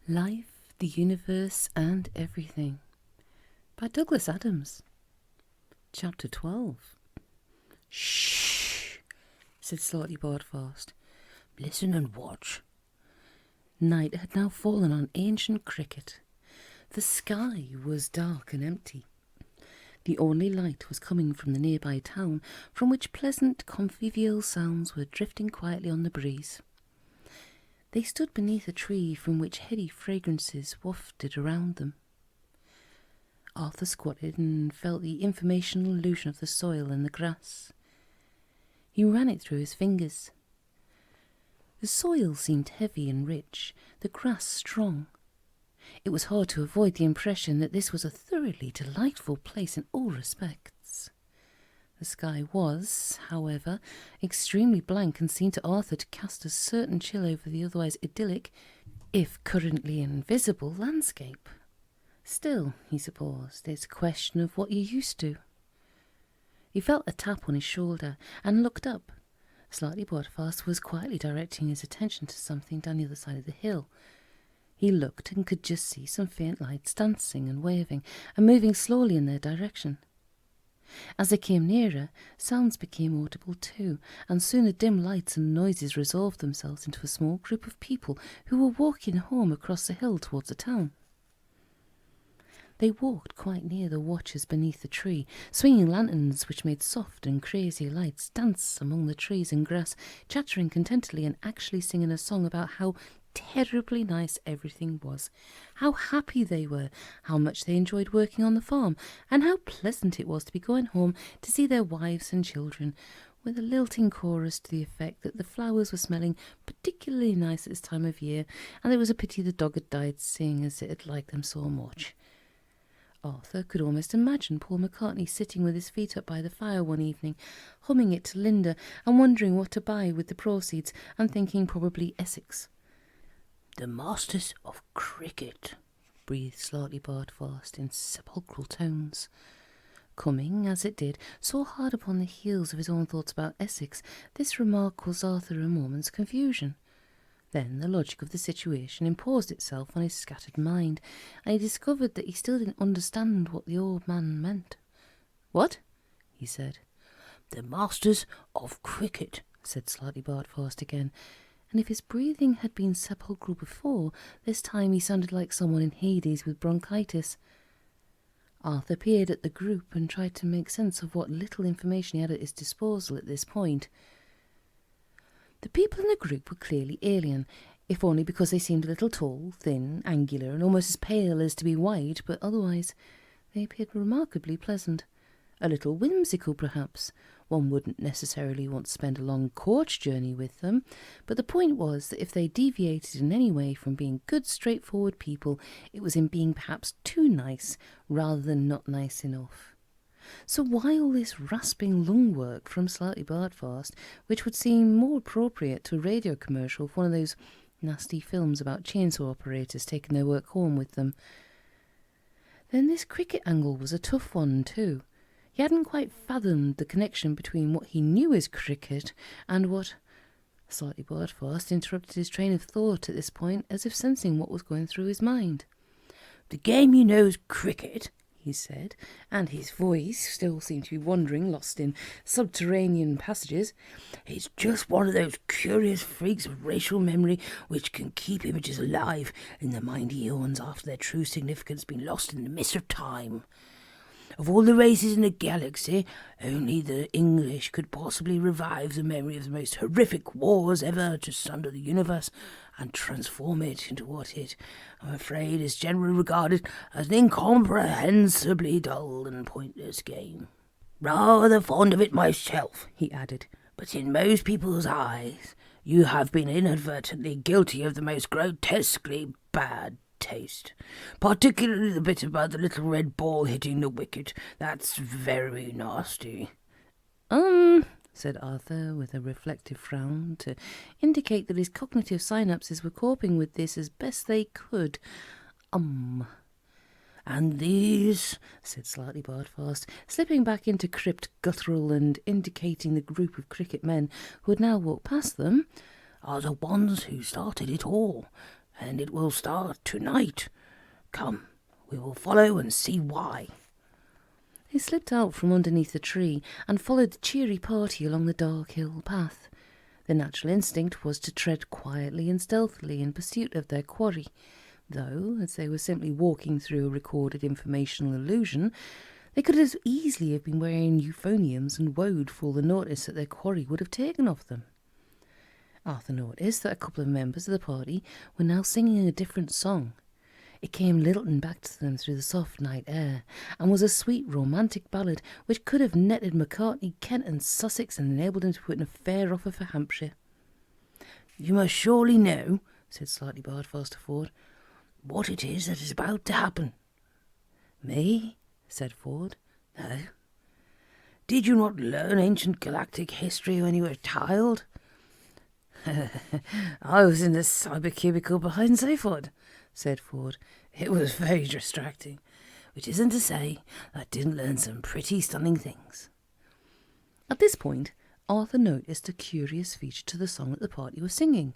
Life, the Universe and Everything by Douglas Adams. Chapter 12. Shh, said Slightly Boardfast. Listen and watch. Night had now fallen on ancient cricket. The sky was dark and empty. The only light was coming from the nearby town, from which pleasant convivial sounds were drifting quietly on the breeze. They stood beneath a tree from which heady fragrances wafted around them. Arthur squatted and felt the informational illusion of the soil and the grass. He ran it through his fingers. The soil seemed heavy and rich, the grass strong. It was hard to avoid the impression that this was a thoroughly delightful place in all respects. The sky was, however, extremely blank and seemed to Arthur to cast a certain chill over the otherwise idyllic, if currently invisible, landscape. Still, he supposed, it's a question of what you're used to. He felt a tap on his shoulder and looked up. Slightly Boardfast was quietly directing his attention to something down the other side of the hill. He looked and could just see some faint lights dancing and waving and moving slowly in their direction. As they came nearer, sounds became audible too, and soon the dim lights and noises resolved themselves into a small group of people who were walking home across the hill towards the town. They walked quite near the watchers beneath the tree, swinging lanterns which made soft and crazy lights dance among the trees and grass, chattering contentedly and actually singing a song about how terribly nice everything was, how happy they were, how much they enjoyed working on the farm, and how pleasant it was to be going home to see their wives and children, with a lilting chorus to the effect that the flowers were smelling particularly nice at this time of year, and it was a pity the dog had died, seeing as it had liked them so much. Arthur could almost imagine Paul McCartney sitting with his feet up by the fire one evening, humming it to Linda and wondering what to buy with the proceeds, and thinking probably Essex. "The masters of cricket," breathed Slightly Boardfast in sepulchral tones. Coming, as it did, so hard upon the heels of his own thoughts about Essex, this remark caused Arthur a moment's confusion. Then the logic of the situation imposed itself on his scattered mind, and he discovered that he still didn't understand what the old man meant. "What?" he said. "The masters of cricket," said Slightly Boardfast again, and if his breathing had been sepulchral before, this time he sounded like someone in Hades with bronchitis. Arthur peered at the group and tried to make sense of what little information he had at his disposal at this point. The people in the group were clearly alien, if only because they seemed a little tall, thin, angular, and almost as pale as to be white, but otherwise they appeared remarkably pleasant. A little whimsical, perhaps. One wouldn't necessarily want to spend a long coach journey with them, but the point was that if they deviated in any way from being good, straightforward people, it was in being perhaps too nice rather than not nice enough. So why all this rasping lung work from Slightly Boardfast, which would seem more appropriate to a radio commercial for one of those nasty films about chainsaw operators taking their work home with them? Then this cricket angle was a tough one too. He hadn't quite fathomed the connection between what he knew as cricket and what... Slightly Boardfast interrupted his train of thought at this point, as if sensing what was going through his mind. "The game you know is cricket," he said, and his voice still seemed to be wandering, lost in subterranean passages. "It's just one of those curious freaks of racial memory which can keep images alive in the mind eons after their true significance has been lost in the mist of time. Of all the races in the galaxy, only the English could possibly revive the memory of the most horrific wars ever to sunder the universe and transform it into what it, I'm afraid, is generally regarded as an incomprehensibly dull and pointless game. Rather fond of it myself," he added, "but in most people's eyes you have been inadvertently guilty of the most grotesquely bad taste, particularly the bit about the little red ball hitting the wicket. That's very nasty." Said Arthur with a reflective frown to indicate that his cognitive synapses were coping with this as best they could. "And these," said Slightly Boardfast, slipping back into crypt guttural and indicating the group of cricket men who had now walked past them, "are the ones who started it all. and it will start tonight. Come, we will follow and see why." He slipped out from underneath the tree and followed the cheery party along the dark hill path. Their natural instinct was to tread quietly and stealthily in pursuit of their quarry, though, as they were simply walking through a recorded informational illusion, they could as easily have been wearing euphoniums and woed for all the notice that their quarry would have taken of them. Arthur noticed that a couple of members of the party were now singing a different song. It came lilting back to them through the soft night air, and was a sweet romantic ballad which could have netted Macartney, Kent and Sussex and enabled him to put in a fair offer for Hampshire. "You must surely know," said Slightly Barfast to Ford, "what it is that is about to happen." "Me?" said Ford. "No. Did you not learn ancient galactic history when you were a child?" "I was in the cybercubicle behind Zaphod," said Ford. "It was very distracting, which isn't to say I didn't learn some pretty stunning things." At this point, Arthur noticed a curious feature to the song that the party was singing.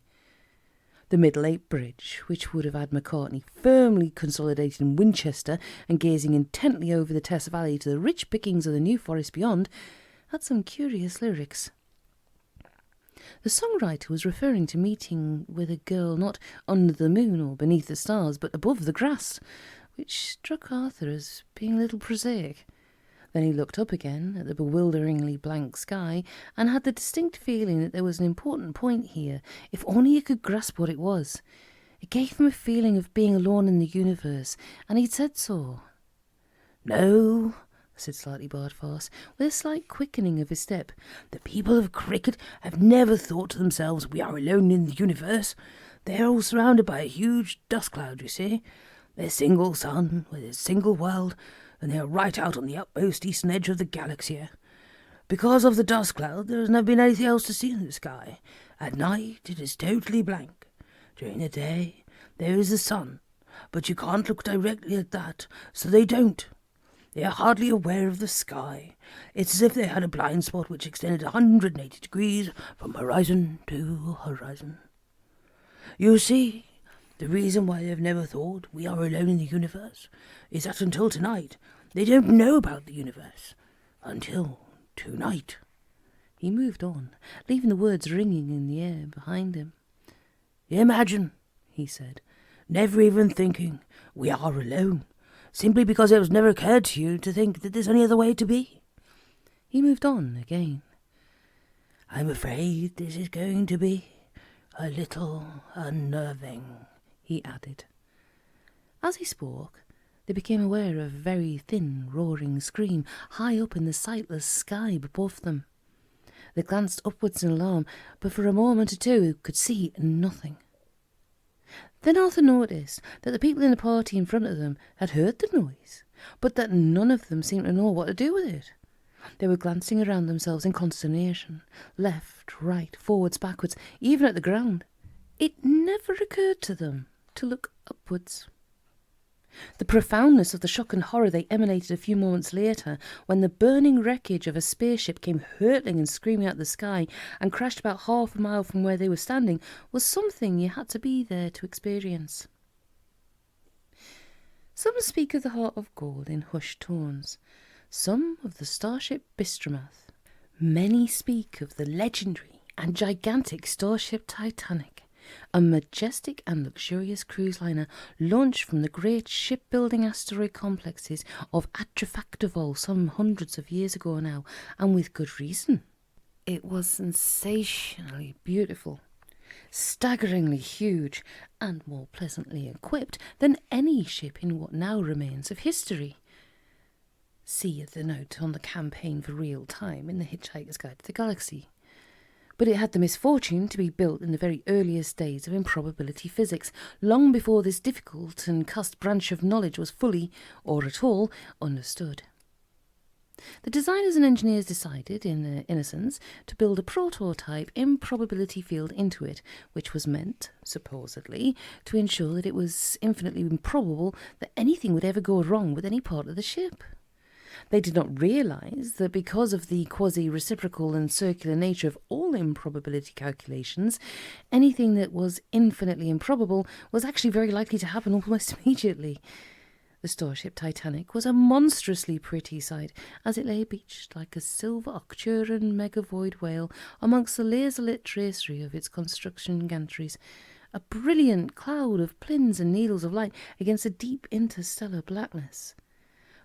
The Middle Eight Bridge, which would have had Macartney firmly consolidated in Winchester and gazing intently over the Tess Valley to the rich pickings of the New Forest beyond, had some curious lyrics. The songwriter was referring to meeting with a girl not under the moon or beneath the stars, but above the grass, which struck Arthur as being a little prosaic. Then he looked up again at the bewilderingly blank sky and had the distinct feeling that there was an important point here, if only he could grasp what it was. It gave him a feeling of being alone in the universe, and he'd said so. "No," said Slightly Barfast, with a slight quickening of his step. "The people of Cricket have never thought to themselves, we are alone in the universe. They are all surrounded by a huge dust cloud, you see. Their single sun, with its single world, and they are right out on the utmost eastern edge of the galaxy. Because of the dust cloud, there has never been anything else to see in the sky. At night, it is totally blank. During the day, there is the sun, but you can't look directly at that, so they don't. They are hardly aware of the sky. It's as if they had a blind spot which extended 180 degrees from horizon to horizon. You see, the reason why they've never thought we are alone in the universe is that until tonight, they don't know about the universe. Until tonight." He moved on, leaving the words ringing in the air behind him. "Imagine," he said, "never even thinking we are alone, simply because it has never occurred to you to think that there's any other way to be." He moved on again. "I'm afraid this is going to be a little unnerving," he added. As he spoke, they became aware of a very thin, roaring scream high up in the sightless sky above them. They glanced upwards in alarm, but for a moment or two could see nothing. Then Arthur noticed that the people in the party in front of them had heard the noise, but that none of them seemed to know what to do with it. They were glancing around themselves in consternation, left, right, forwards, backwards, even at the ground. It never occurred to them to look upwards. The profoundness of the shock and horror they emanated a few moments later, when the burning wreckage of a spaceship came hurtling and screaming out the sky and crashed about half a mile from where they were standing, was something you had to be there to experience. Some speak of the Heart of Gold in hushed tones, some of the starship Bistromath. Many speak of the legendary and gigantic starship Titanic, a majestic and luxurious cruise liner launched from the great shipbuilding asteroid complexes of Atrafactivol some hundreds of years ago now, and with good reason. It was sensationally beautiful, staggeringly huge, and more pleasantly equipped than any ship in what now remains of history. See the note on the campaign for real time in the Hitch-Hiker's Guide to the Galaxy. But it had the misfortune to be built in the very earliest days of improbability physics, long before this difficult and cussed branch of knowledge was fully, or at all, understood. The designers and engineers decided, in their innocence, to build a prototype improbability field into it, which was meant, supposedly, to ensure that it was infinitely improbable that anything would ever go wrong with any part of the ship. They did not realise that because of the quasi-reciprocal and circular nature of all improbability calculations, anything that was infinitely improbable was actually very likely to happen almost immediately. The starship Titanic was a monstrously pretty sight as it lay beached like a silver Arcturan megavoid whale amongst the laser-lit tracery of its construction gantries, a brilliant cloud of pins and needles of light against a deep interstellar blackness.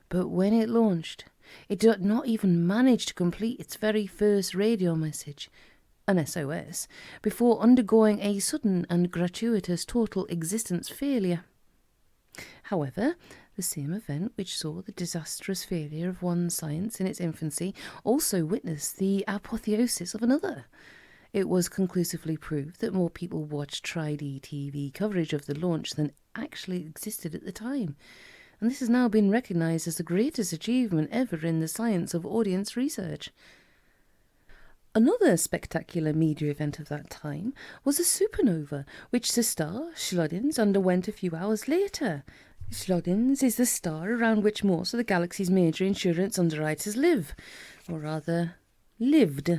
But when it launched, it did not even manage to complete its very first radio message, an SOS, before undergoing a sudden and gratuitous total existence failure. However, the same event which saw the disastrous failure of one science in its infancy also witnessed the apotheosis of another. It was conclusively proved that more people watched Tri-D TV coverage of the launch than actually existed at the time, and this has now been recognised as the greatest achievement ever in the science of audience research. Another spectacular media event of that time was a supernova, which the star Schleudens underwent a few hours later. Schleudens is the star around which most of the galaxy's major insurance underwriters live, or rather, lived.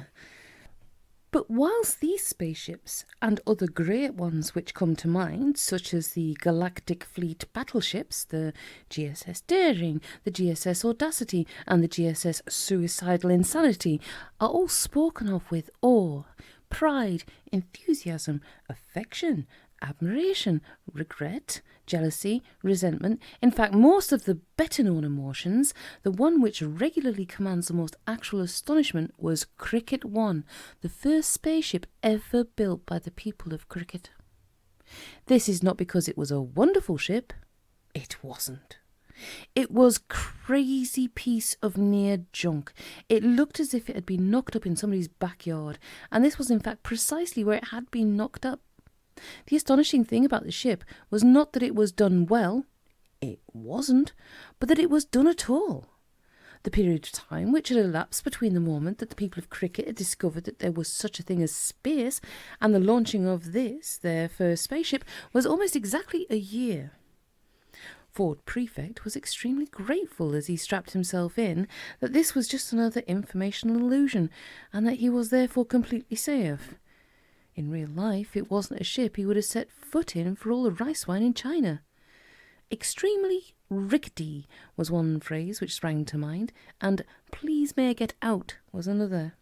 But whilst these spaceships, and other great ones which come to mind, such as the Galactic Fleet battleships, the GSS Daring, the GSS Audacity, and the GSS Suicidal Insanity, are all spoken of with awe, pride, enthusiasm, affection, admiration, regret, jealousy, resentment, in fact most of the better-known emotions, the one which regularly commands the most actual astonishment was Cricket 1, the first spaceship ever built by the people of Cricket. This is not because it was a wonderful ship. It wasn't. It was crazy piece of near junk. It looked as if it had been knocked up in somebody's backyard, and this was in fact precisely where it had been knocked up. The astonishing thing about the ship was not that it was done well, it wasn't, but that it was done at all. The period of time which had elapsed between the moment that the people of Cricket had discovered that there was such a thing as space and the launching of this, their first spaceship, was almost exactly a year. Ford Prefect was extremely grateful as he strapped himself in that this was just another informational illusion and that he was therefore completely safe. In real life, it wasn't a ship he would have set foot in for all the rice wine in China. Extremely rickety was one phrase which sprang to mind, and please may I get out was another.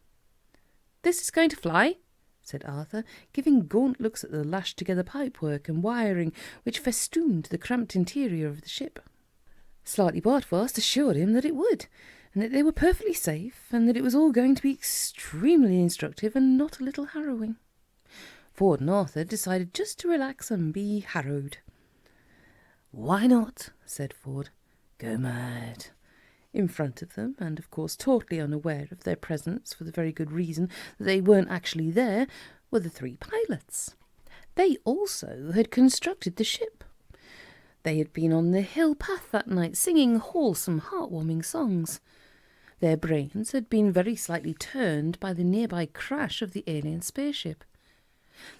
This is going to fly, said Arthur, giving gaunt looks at the lashed-together pipework and wiring which festooned the cramped interior of the ship. Slightly Bartfast assured him that it would, and that they were perfectly safe, and that it was all going to be extremely instructive and not a little harrowing. Ford and Arthur decided just to relax and be harrowed. "Why not?" said Ford. "Go mad." In front of them, and of course totally unaware of their presence for the very good reason that they weren't actually there, were the three pilots. They also had constructed the ship. They had been on the hill path that night singing wholesome, heartwarming songs. Their brains had been very slightly turned by the nearby crash of the alien spaceship.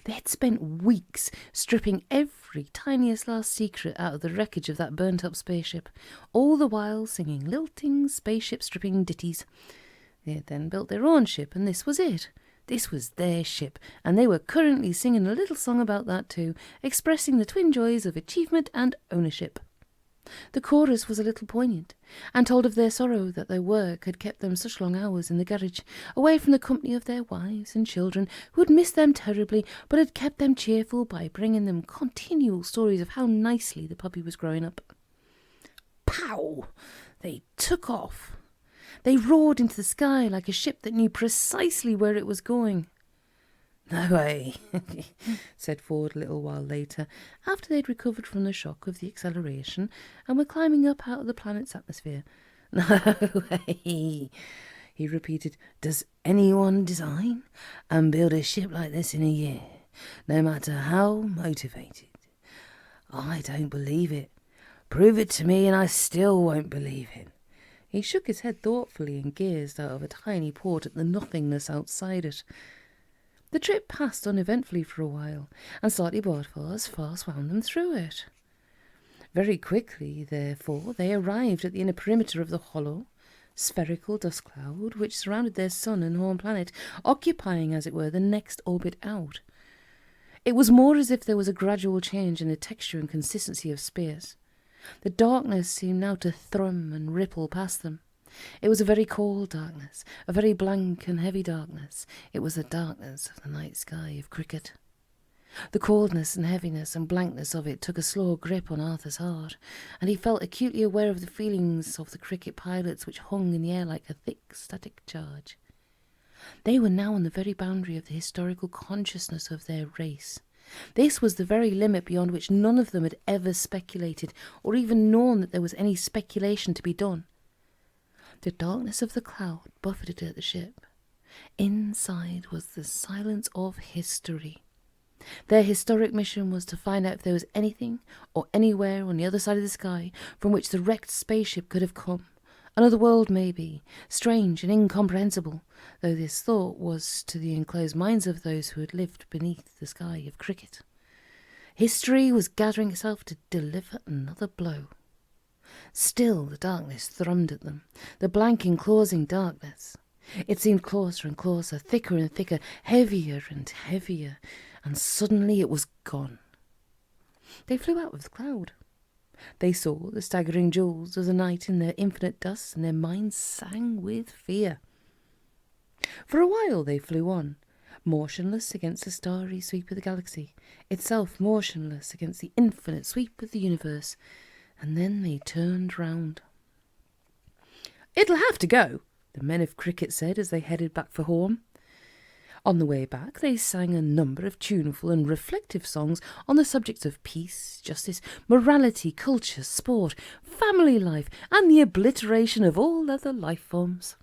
They had spent weeks stripping every tiniest last secret out of the wreckage of that burnt-up spaceship, all the while singing lilting spaceship-stripping ditties. They had then built their own ship, and this was it. This was their ship, and they were currently singing a little song about that too, expressing the twin joys of achievement and ownership. The chorus was a little poignant, and told of their sorrow that their work had kept them such long hours in the garage, away from the company of their wives and children, who had missed them terribly, but had kept them cheerful by bringing them continual stories of how nicely the puppy was growing up. Pow! They took off. They roared into the sky like a ship that knew precisely where it was going. "No way," said Ford a little while later, after they'd recovered from the shock of the acceleration and were climbing up out of the planet's atmosphere. "No way," he repeated. "Does anyone design and build a ship like this in a year, no matter how motivated? I don't believe it. Prove it to me and I still won't believe it." He shook his head thoughtfully and gazed out of a tiny port at the nothingness outside it. The trip passed uneventfully for a while, and slightly fast wound them through it. Very quickly, therefore, they arrived at the inner perimeter of the hollow, spherical dust cloud which surrounded their sun and home planet, occupying, as it were, the next orbit out. It was more as if there was a gradual change in the texture and consistency of space. The darkness seemed now to thrum and ripple past them. It was a very cold darkness, a very blank and heavy darkness. It was the darkness of the night sky of cricket. The coldness and heaviness and blankness of it took a slow grip on Arthur's heart, and he felt acutely aware of the feelings of the cricket pilots which hung in the air like a thick static charge. They were now on the very boundary of the historical consciousness of their race. This was the very limit beyond which none of them had ever speculated, or even known that there was any speculation to be done. The darkness of the cloud buffeted at the ship. Inside was the silence of history. Their historic mission was to find out if there was anything or anywhere on the other side of the sky from which the wrecked spaceship could have come. Another world, maybe, strange and incomprehensible, though this thought was to the enclosed minds of those who had lived beneath the sky of cricket. History was gathering itself to deliver another blow. Still the darkness thrummed at them, the blank enclosing darkness. It seemed closer and closer, thicker and thicker, heavier and heavier, and suddenly it was gone. They flew out of the cloud. They saw the staggering jewels of the night in their infinite dust, and their minds sang with fear. For a while they flew on, motionless against the starry sweep of the galaxy, itself motionless against the infinite sweep of the universe, and then they turned round. "It'll have to go," the men of cricket said as they headed back for home. On the way back, they sang a number of tuneful and reflective songs on the subjects of peace, justice, morality, culture, sport, family life, and the obliteration of all other life forms.